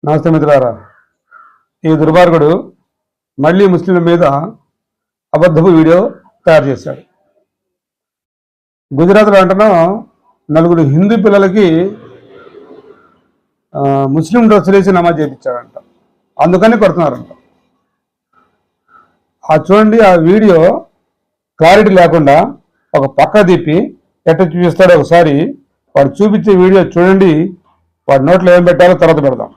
నమస్తే మిత్రులారా. ఈ దుర్మార్గుడు మళ్ళీ ముస్లింల మీద అబద్ధపు వీడియో తయారు చేశాడు. గుజరాత్లో అంటున్నా నలుగురు హిందూ పిల్లలకి ముస్లిం డ్రెస్సులు వేసి నమాజ్ చేయించాడంట. అందుకని కొడుతున్నారంట. చూడండి, ఆ వీడియో క్లారిటీ లేకుండా ఒక పక్క తిప్పి ఎట్ట చూపిస్తాడో ఒకసారి వాడు చూపించే వీడియో చూడండి. వాడి నోట్లో ఏం పెట్టాలో తర్వాత పెడదాం.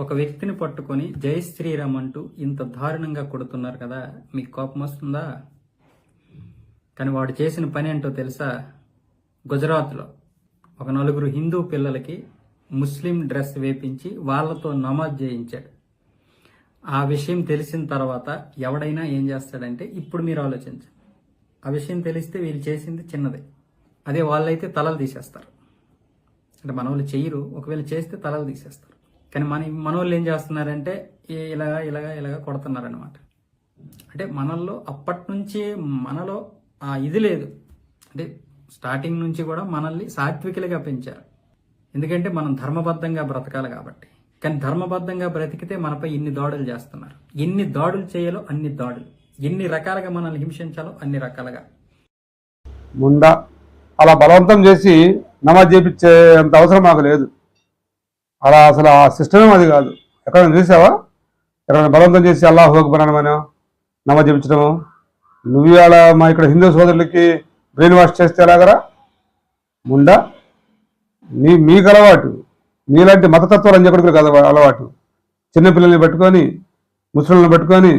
ఒక వ్యక్తిని పట్టుకొని జై శ్రీరామ్ అంటూ ఇంత దారుణంగా కొడుతున్నారు కదా, మీకు కోపం వస్తుందా? కానీ వాడు చేసిన పని ఏంటో తెలుసా? గుజరాత్లో ఒక నలుగురు హిందూ పిల్లలకి ముస్లిం డ్రెస్ వేపించి వాళ్ళతో నమాజ్ చేయించాడు. ఆ విషయం తెలిసిన తర్వాత ఎవడైనా ఏం చేస్తాడంటే, ఇప్పుడు మీరు ఆలోచించండి, ఆ విషయం తెలిస్తే వీళ్ళు చేసింది చిన్నదే, అదే వాళ్ళైతే తలలు తీసేస్తారు. అంటే మన వాళ్ళు చెయ్యరు, ఒకవేళ చేస్తే తలలు తీసేస్తారు. కానీ మనోళ్ళు ఏం చేస్తున్నారంటే ఇలాగా కొడుతున్నారనమాట. అంటే మనల్లో అప్పటి నుంచి మనలో ఆ ఇది లేదు. అంటే స్టార్టింగ్ నుంచి కూడా మనల్ని సాత్వికులుగా పెంచారు. ఎందుకంటే మనం ధర్మబద్ధంగా బ్రతకాలి కాబట్టి. కానీ ధర్మబద్ధంగా బ్రతికితే మనపై ఇన్ని దాడులు చేస్తున్నారు. ఎన్ని దాడులు చేయాలో అన్ని దాడులు, ఎన్ని రకాలుగా మనల్ని హింసించాలో అన్ని రకాలుగా. ముందా అలా బలవంతం చేసి నమాజ్ చేయించే అంత అవసరం మాకు లేదు. అలా అసలు ఆ సిస్టమే అది కాదు. ఎక్కడైనా చూసావా? ఎక్కడైనా బలవంతం చేసి అల్లాహు అక్బర్ అనమనో నమాజ్ చేయించడము? నువ్వు అలా మా ఇక్కడ హిందూ సోదరులకి బ్రెయిన్ వాష్ చేస్తే ఎలాగరా ముండా? మీకు అలవాటు, మీలాంటి మతతత్వాలు అంజకుడికి కదా అలవాటు. చిన్నపిల్లల్ని పట్టుకొని, ముస్లింలను పట్టుకొని,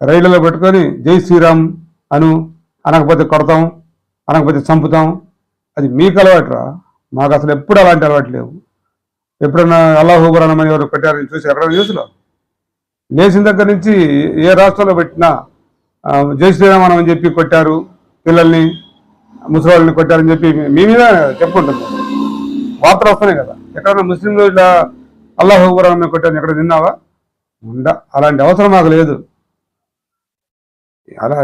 రైళ్లలో పట్టుకొని జై శ్రీరామ్ అనకపోతే కొడతాం, అనకపోతే చంపుతాం. అది మీకు అలవాటురా. మాకు అసలు ఎప్పుడు అలాంటి అలవాటు లేవు. ఎప్పుడన్నా అల్లాహు అక్బర్ అనమని ఎవరు పెట్టారని చూసి ఎక్కడ న్యూస్లో లేచిన దగ్గర నుంచి ఏ రాష్ట్రంలో పెట్టినా జై శ్రీరామ్ అని చెప్పి కొట్టారు, పిల్లల్ని ముసలిని కొట్టారని చెప్పి మీ మీద చెప్పుకుంటుంది. వార్తలు వస్తున్నాయి కదా. ఎక్కడన్నా ముస్లింలు ఇట్లా అల్లాహు అక్బర్ అని కొట్టారని ఎక్కడ తిన్నావా? అలాంటి అవసరం మాకు లేదు. అలా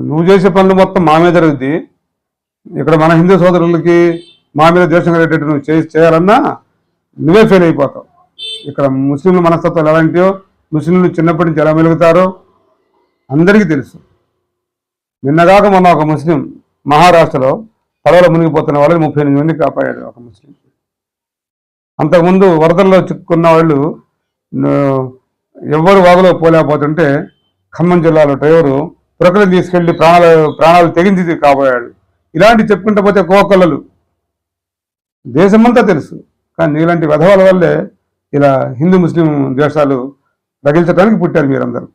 నువ్వు చేసే పనులు మొత్తం మా మీద జరుగుద్ది. ఇక్కడ మన హిందూ సోదరులకి మా మీద ద్వేషం కలిగేటట్టు నువ్వు చేయాలన్నా నువ్వే ఫెయిల్ అయిపోతావు. ఇక్కడ ముస్లింల మనస్తత్వాలు ఎలాంటివో, ముస్లింలు చిన్నప్పటి నుంచి ఎలా మెలుగుతారో అందరికీ తెలుసు. నిన్నగాక మొన్న ఒక ముస్లిం మహారాష్ట్రలో పడవలో మునిగిపోతున్న వాళ్ళని 38 మంది కాపాడాడు ఒక ముస్లిం. అంతకుముందు వరదల్లో చిక్కుకున్న వాళ్ళు ఎవరు వాగులో పోలేకపోతుంటే ఖమ్మం జిల్లాలో డ్రైవరు ప్రకృతిని తీసుకెళ్లి ప్రాణాలు తెగించి కాపాడాడు. ఇలాంటి చెప్పుకుంటూ పోతే కోకొల్లలు దేశమంతా తెలుసు. కానీ నీలాంటి వెధవాల వల్లే ఇలా హిందూ ముస్లిం ద్వేషాలు రగిల్చడానికి పుట్టారు మీరందరూ.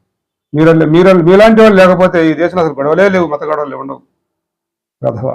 మీలాంటి వాళ్ళు లేకపోతే ఈ దేశంలో అసలు గొడవలే లేవు, మత గొడవలు ఉండవు. వెధవ.